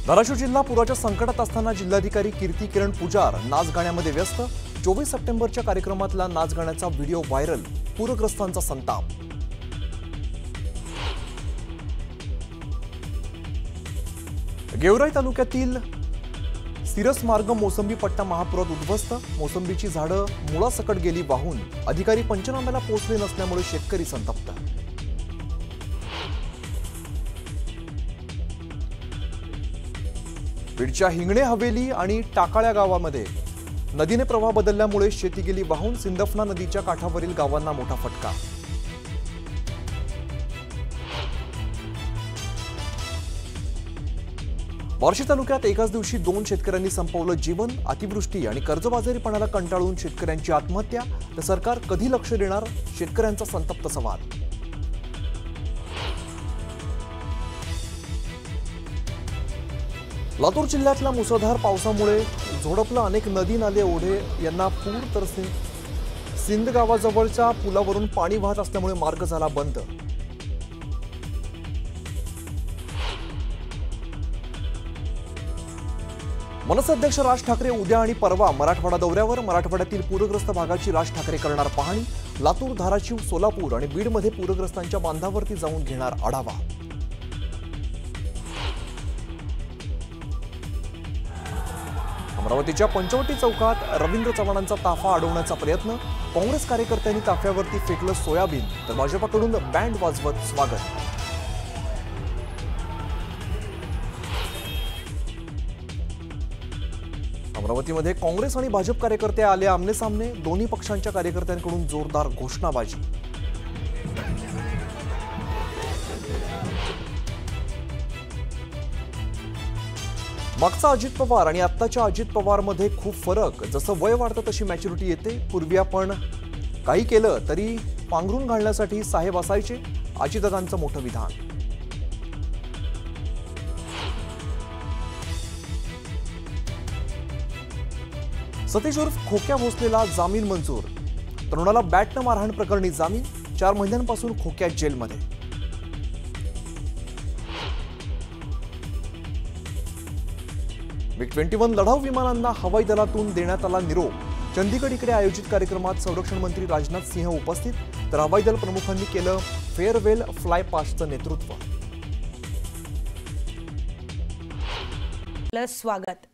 धाराशिव जिल्हा पुराच्या संकटात असताना जिल्हाधिकारी कीर्ती किरण पुजार नाच गाण्यामध्ये व्यस्त। 24 सप्टेंबरच्या कार्यक्रमातला नाच गाण्याचा व्हिडिओ व्हायरल। पूरग्रस्तांचा संताप। गेवराई तालुक्यातील सिरस मार्ग मोसंबी पट्टा महापुरात उद्ध्वस्त। मोसंबीची झाडं मुळासकट गेली वाहून। अधिकारी पंचनाम्याला पोहोचले नसल्यामुळे शेतकरी संतप्त। बीडच्या हिंगणे हवेली आणि टाकाळ्या गावामध्ये नदीने प्रवाह बदलल्यामुळे शेती गेली वाहून। सिंदफना नदीच्या काठावरील गावांना मोठा फटका। बार्शी तालुक्यात एकाच दिवशी 2 शेतकऱ्यांनी संपवलं जीवन। अतिवृष्टी आणि कर्जबाजारीपणाला कंटाळून शेतकऱ्यांची आत्महत्या। तर सरकार कधी लक्ष देणार? शेतकऱ्यांचा संतप्त सवाल। लातूर जिल्ह्यातल्या मुसळधार पावसामुळे झोडपलं अनेक नदी नाले ओढे यांना पूर। तर सिंद गावाजवळच्या पुलावरून पाणी वाहत असल्यामुळे मार्ग झाला बंद। मनसे अध्यक्ष राज ठाकरे उद्या आणि परवा मराठवाडा दौऱ्यावर। मराठवाड्यातील पूरग्रस्त भागाची राज ठाकरे करणार पाहणी। लातूर, धाराशिव, सोलापूर आणि बीडमध्ये पूरग्रस्तांच्या बांधावरती जाऊन घेणार आढावा। अमरावतीच्या पंचवटी चौकात रवींद्र चव्हाणांचा ताफा अडवण्याचा प्रयत्न। काँग्रेस कार्यकर्त्यांनी ताफ्यावरती फेकलं सोयाबीन। तर भाजपकडून बँड वाजवत स्वागत। अमरावतीमध्ये काँग्रेस आणि भाजप कार्यकर्ते आले आमने-सामने। दोन्ही पक्षांच्या कार्यकर्त्यांकडून जोरदार घोषणाबाजी। मागचा अजित पवार आणि आत्ताच्या अजित पवार मध्ये खूप फरक। जसं वय वाढतं तशी मॅच्युरिटी येते। पूर्वी आपण काही केलं तरी पांघरून घालण्यासाठी साहेब असायचे। अजितदादांचं मोठं विधान। सतीश उर्फ खोक्या भोसलेला जामीन मंजूर। तरुणाला बॅटनं मारहाण प्रकरणी जामीन। 4 महिन्यांपासून खोक्या जेलमध्ये। MiG-21 लढाऊ विमानांना हवाई दलातून देण्यात आला निरोप। चंदीगड इकडे आयोजित कार्यक्रमात संरक्षण मंत्री राजनाथ सिंह उपस्थित। तर हवाई दल प्रमुखांनी केलं फेअरवेल फ्लाय पास्टचं नेतृत्व। स्वागत।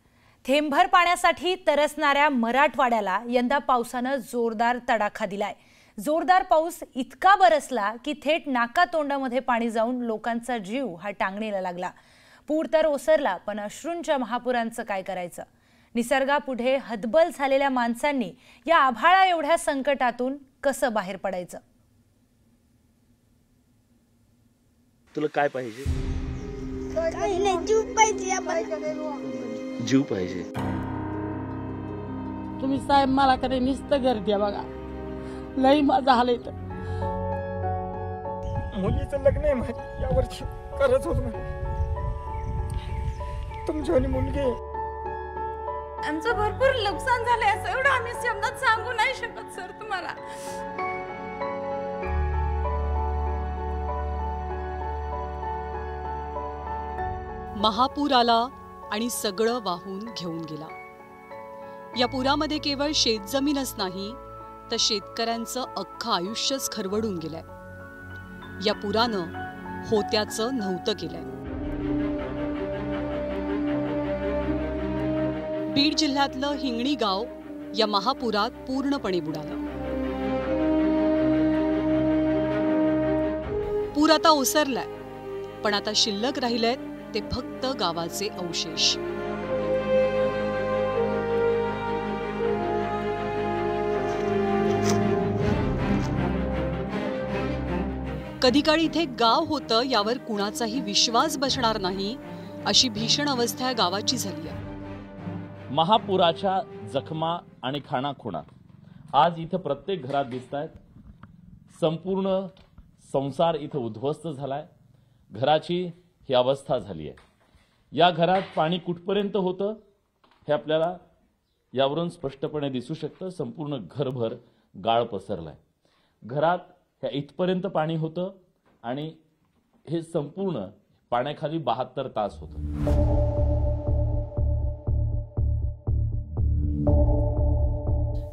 थेंबभर पाण्यासाठी तरसणाऱ्या मराठवाड्याला यंदा पावसानं जोरदार तडाखा दिलाय। जोरदार पाऊस इतका बरसला की थेट नाकातोंडामध्ये पाणी जाऊन लोकांचा जीव हा टांगणीला लागला। पूर तर ओसरला, पण अश्रूंच्या महापुरांचं काय करायचं? निसर्गापुढे हतबल झालेल्या माणसांनी या आभाळा एवढ्या संकटातून कसं बाहेर पडायचं? तुला काय पाहिजे? काही नाही, जीव पाहिजे। जीव पाहिजे। तुम्ही साहेब मला कडे नुसतं घर द्या बघा, लई मजा आली। तर मुलीचं लग्न आहे माझ्या यावर्षी करत होत ना। तुमची मुलगी आमचं भरपूर नुकसान झालंय, असं एवढं आम्ही शब्दात सांगू नाही शकत सर तुम्हाला। महापूर आला आणि सगळं वाहून घेऊन गेला। या पुरामध्ये केवळ शेतजमीनच नाही तर शेतकऱ्यांचं अख्खं आयुष्यच खरवडून गेलंय। या पुरानं होत्याचं नव्हतं केलंय। बीड जिल्ह्यातलं हिंगणी गाव या महापुरात पूर्णपणे बुडालं। पूर आता ओसरलाय, पण आता शिल्लक राहिलेत ते फक्त गावाचे अवशेष। कधी काळी इथे गाव होतं यावर कुणाचाही विश्वास बसणार नाही, अशी भीषण अवस्था गावाची झाली आहे। महापुराच्या जखमा आणि खाणाखुणा आज इथं प्रत्येक घरात दिसतायत। संपूर्ण संसार इथं उद्ध्वस्त झालाय। घराची ही अवस्था झाली आहे। या घरात पाणी कुठपर्यंत होतं हे आपल्याला यावरून स्पष्टपणे दिसू शकतं। संपूर्ण घरभर गाळ पसरलाय। घरात ह्या इथपर्यंत पाणी होतं आणि हे संपूर्ण पाण्याखाली 72 तास होतं।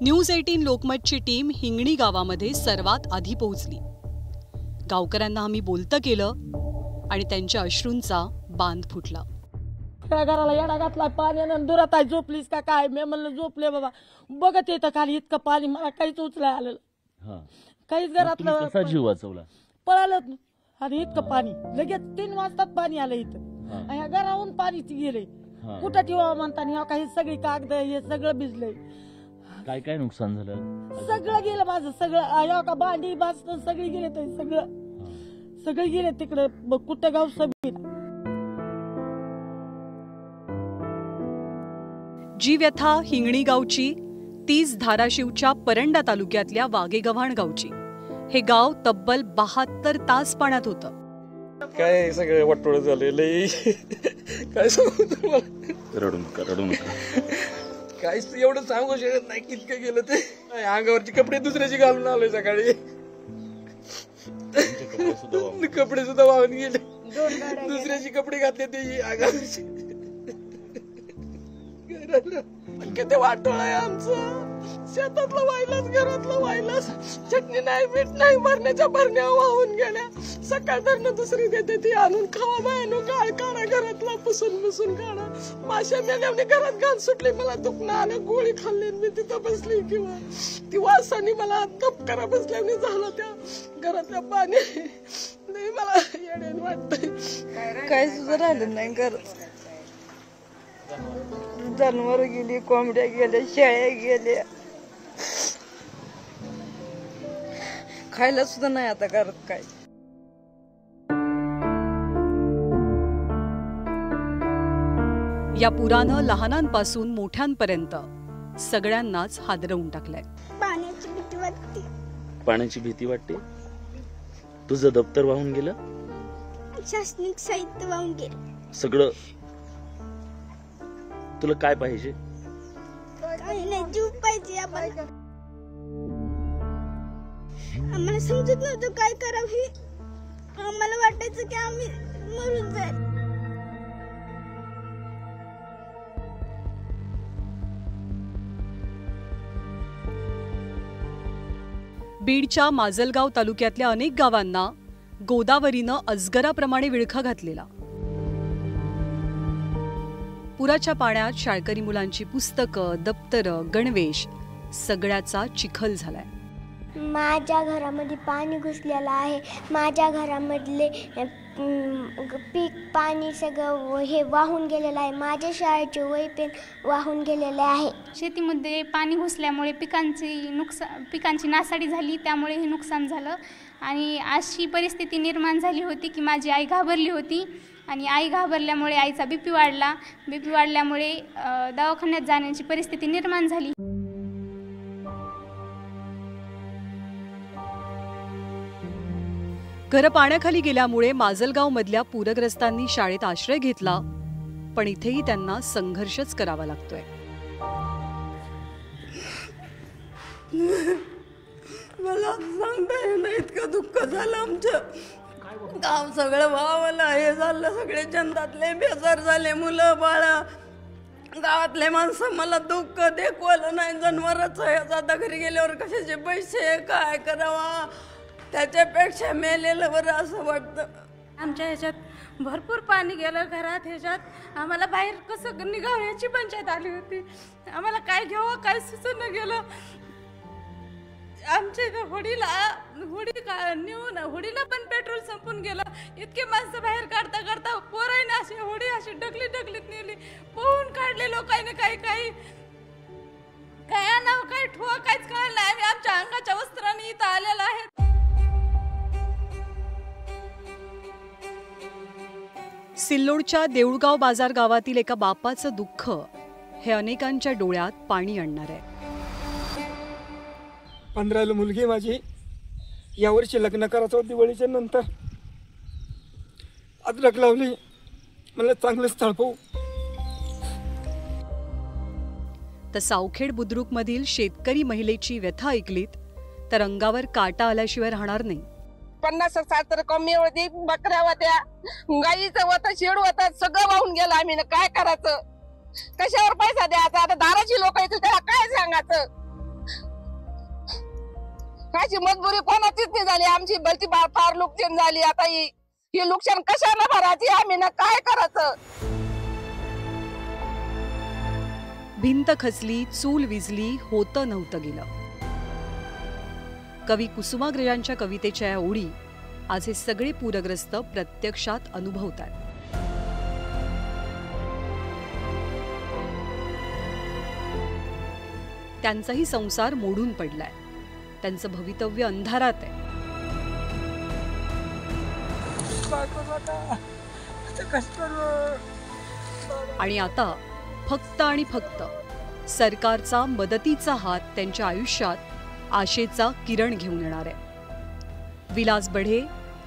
न्यूज 18 लोकमतची टीम हिंगणी गावामध्ये सर्वात आधी पोहोचली. गावकऱ्यांना आम्ही बोलतं केलं आणि त्यांच्या अश्रूंचा बांध फुटला. त्या घराला येडा घातला पाण्यानं, दुरात आहे झोपलीस का काय? मी म्हणलं झोपले बाबा. बघत येतं खाली इतकं पाणी, मला काहीच उचलाय आलेलं, काहीच घरातलं. कसा जीव वाचवला? पळालं आणि इतकं पाणी लगेच 3 वाजता पाणी आलं इथं. ह्या घराहून पाणी गेले. कुठं ठेवा म्हणताना काही सगळी कागद हे सगळं भिजलंय. काय काय नुकसान झालं? सगळं गेलं माझं, सगळं का भांडी बासनं सगळी गेले, सगळे गेले तिकडं कुठं गाव सभी. जी व्यथा हिंगणी गावची, तीच धाराशिवच्या परंडा तालुक्यातल्या वाघेगव्हाण गावची. हे गाव तब्बल 72 तास पाण्यात होतं. काय सगळे वाटोळ झालेलं काय सांगू तुम्हाला? रडू नका. काय एवढं सांगू शकत नाही कितकं गेलं ते. अंगावरचे कपडे दुसऱ्याचे घालून आलोय सकाळी. कपडे सुद्धा वाहून गेले. दुसऱ्याचे कपडे घातले ते अंगावरचे. किती वाटोळ आहे आमचं. शेतातलं वाहिलाच, घरातलं वाहिलाच. चटणी नाही, मीठ नाही, भरण्याच्या भरण्या वाहून गेल्या. सकाळ धरणं दुसरी देते ती आणून खावा बायानो. गाळ काढा घरातला, पुसून काढा. माश्या मेल्याने घरात घाण सुटली. मला दुखणं आलं, गोळी खाल्ली, मी तिथं बसली किंवा ती वासानी मला धपकारा बसल्याने झाला. त्या घरातल्या पाणी नाही मला येड्यान वाटतंय. काय सुद्धा राहिलं नाही घरात. जनावर गेली, कोंबड्या गेल्या, शेळ्या गेल्या, खायला सुद्धा नाही आता घरात काय. या पुरानं लहानांपासून मोठ्यांपर्यंत सगळ्यांनाच हादरवून टाकलंय. पाण्याची भीती वाटते. पाण्याची भीती वाटते? तुझं दप्तर वाहून गेलं? शैक्षणिक साहित्य वाहून गेलं. सगळं? तुला काय पाहिजे? काही नाही, जीव पाहिजे आम्हाला. आम्हाला समजत नव्हतं काय करावे. आम्हाला वाटायचं की आम्ही मरून जाईल. बीडच्या माजलगाव तालुक्यातल्या अनेक गावांना गोदावरीनं अजगराप्रमाणे विळखा घातलेला. पुराच्या पाण्यात शाळकरी मुलांची पुस्तकं, दप्तरं, गणवेश सगळ्याचा चिखल झालाय. माझ्या घरामध्ये पाणी घुसलेलं आहे. माझ्या घरामधले पीक पाणी सगळं हे वाहून गेलेलं आहे. माझ्या शाळेचे वही पेन वाहून गेलेले आहे. शेतीमध्ये पाणी घुसल्यामुळे पिकांची नासाडी झाली, त्यामुळे हे नुकसान झालं. आणि अशी परिस्थिती निर्माण झाली होती की माझी आई घाबरली होती. आणि आई घाबरल्यामुळे आईचा बीपी वाढला. बीपी वाढल्यामुळे दवाखान्यात जाण्याची परिस्थिती निर्माण झाली. घरं पाण्याखाली गेल्यामुळे माजलगाव मधल्या पूरग्रस्तांनी शाळेत आश्रय घेतला, पण इथेही त्यांना संघर्षच करावा लागतोय. मला सांगता येणं इतकं दुःख झालं. आमचं गाव सगळं वावलं, हे झालं. सगळे जनतातले बेजार झाले, मुलं बाळ, गावातले माणसं. मला दुःख देखवलं नाही. जनावरच आहे. आता घरी गेल्यावर कशाचे पैसे काय करावा, त्याच्यापेक्षा मेलेलं बरं असं वाटतं. आमच्या ह्याच्यात भरपूर पाणी गेलं घरात. ह्याच्यात आम्हाला बाहेर कसं निघावं याची पंचायत आली होती. आम्हाला काय घ्यावं काय सुचन गेलं. आमच्या होडीला पण पेट्रोल संपून गेलं. इतके माणसं बाहेर काढता पोराईने अशी होडी अशी ढकलीत नेली. पोहून काढले लोकांनी. काही काय आणावं काय ठेवा काहीच कळलं नाही. आम्ही आमच्या अंगाच्या वस्त्राने इथं आलेलो आहे. सिल्लोडच्या देऊळगाव बाजार गावातील एका बापाचं दुःख हे अनेकांच्या डोळ्यात पाणी आणणार आहे. 15 मुलगी माझी. यावर्षी लग्न करायचं दिवाळीच्या नंतर. अद्रक लावली, मला चांगलं स्थळ पाहू. तर सावखेड बुद्रुकमधील शेतकरी महिलेची व्यथा ऐकलीत तर अंगावर काटा आल्याशिवाय राहणार नाही. 50-60 कमी होती. बकऱ्या होत्या, गाईचं होतं, शेड होतं, सगळं वाहून गेलं. आम्ही काय करायचं, कशावर पैसा द्यायचा. आता दाराची लोक येतील त्याला काय सांगायचं. कायची मजबुरी कोणाचीच नाही झाली आमची, भलती फार नुकसान झाली. आता ही नुकसान कशाला भरायची, आम्ही ना काय करायचं. भिंत खचली, चूल विझली, होतं नव्हतं गेलं. कवी कुसुमाग्रजांच्या कवितेच्या या ओळी आज हे सगळे पूरग्रस्त प्रत्यक्षात अनुभवतात. त्यांचाही संसार मोडून पडलाय, त्यांचं भवितव्य अंधारात आहे. आणि आता फक्त आणि फक्त सरकारचा मदतीचा हात त्यांच्या आयुष्यात आशेचा किरण घेऊन येणार आहे. विलास बढे,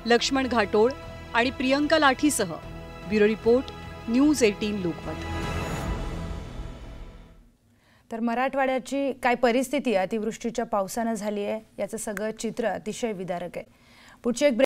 लक्ष्मण घाटोळ आणि प्रियंका लाठीसह ब्युरो रिपोर्ट, न्यूज 18 लोकमत. तर मराठवाड्याची काय परिस्थिती अतिवृष्टीच्या पावसानं झाली आहे याचं सगळं चित्र अतिशय विदारक आहे. पुढचे एक